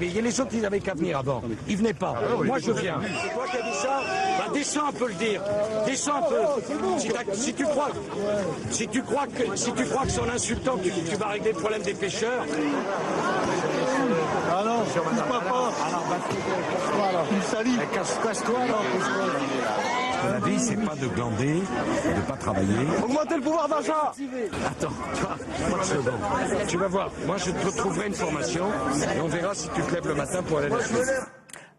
Il y a les autres, ils n'avaient qu'à venir avant. Ils venaient pas. Moi, je viens. C'est toi qui as dit ça? Bah, descends un peu le dire. Descends un peu. Si tu crois que c'est en insultant que tu vas régler le problème des pêcheurs. Ah non, pourquoi pas? Il salit. Casse-toi, alors. La vie, c'est pas de glander, de pas travailler. Augmenter le pouvoir d'achat. Attends, toi, seconde. Tu vas voir. Moi, je te trouverai une formation et on verra si tu te lèves le matin pour aller à la Suisse.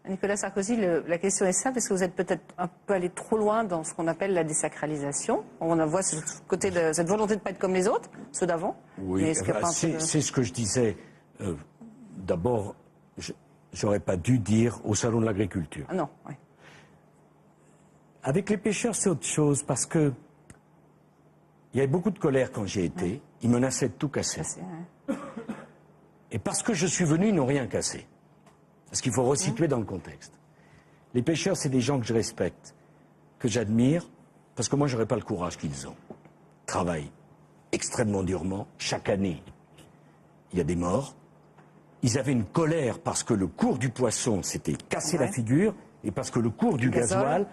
Nicolas Sarkozy, la question est simple, est-ce que vous êtes peut-être un peu allé trop loin dans ce qu'on appelle la désacralisation? On voit ce côté de cette volonté de ne pas être comme les autres, ceux d'avant. Oui, c'est ce que je disais. D'abord, j'aurais pas dû dire au Salon de l'Agriculture. Ah non, oui. Avec les pêcheurs, c'est autre chose, parce que il y avait beaucoup de colère quand j'y étais. Ouais. Ils menaçaient de tout casser. Ouais. Et parce que je suis venu, ils n'ont rien cassé. Parce qu'il faut resituer dans le contexte. Les pêcheurs, c'est des gens que je respecte, que j'admire, parce que moi, j'aurais pas le courage qu'ils ont. Ils travaillent extrêmement durement. Chaque année, il y a des morts. Ils avaient une colère parce que le cours du poisson s'était cassé la figure, et parce que le cours du gasoil...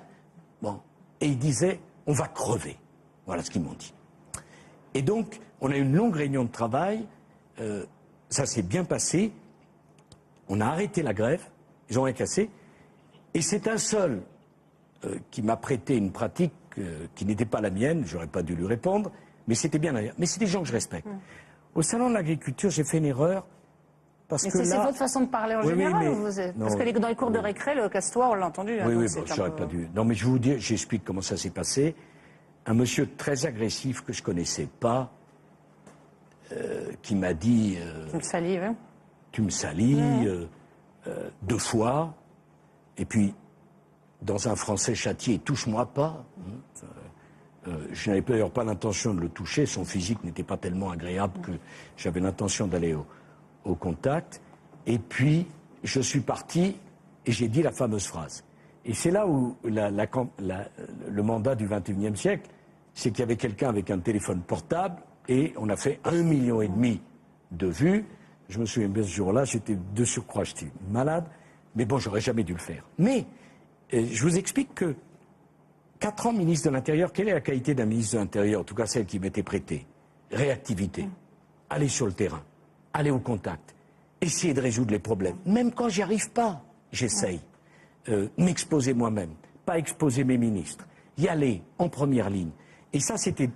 Bon. Et ils disaient, on va crever. Voilà ce qu'ils m'ont dit. Et donc, on a eu une longue réunion de travail. Ça s'est bien passé. On a arrêté la grève. Ils ont rien cassé. Et c'est un seul qui m'a prêté une pratique qui n'était pas la mienne. J'aurais pas dû lui répondre. Mais c'était bien ailleurs. Mais c'est des gens que je respecte. Au Salon de l'Agriculture, j'ai fait une erreur. Parce que c'est votre façon de parler en général ou vous êtes... Parce que dans les cours de récré, le casse-toi, on l'a entendu. Oui, bon, j'aurais pas dû. Non, mais je vais vous dire, j'explique comment ça s'est passé. Un monsieur très agressif que je connaissais pas, qui m'a dit... tu me salis, hein? Tu me salis, 2 fois. Et puis, dans un français châtié, touche-moi pas. Je n'avais d'ailleurs pas l'intention de le toucher. Son physique n'était pas tellement agréable que j'avais l'intention d'aller au contact, et puis je suis parti et j'ai dit la fameuse phrase. Et c'est là où le mandat du XXIe siècle, c'est qu'il y avait quelqu'un avec un téléphone portable et on a fait 1,5 million de vues. Je me souviens bien ce jour-là, j'étais de surcroît, j'étais malade, mais bon, j'aurais jamais dû le faire. Mais je vous explique que 4 ans ministre de l'Intérieur, quelle est la qualité d'un ministre de l'Intérieur, en tout cas celle qui m'était prêtée? Réactivité, aller sur le terrain, aller au contact, essayer de résoudre les problèmes. Même quand j'y arrive pas, j'essaye. M'exposer moi-même, pas exposer mes ministres. Y aller en première ligne. Et ça, c'était tout.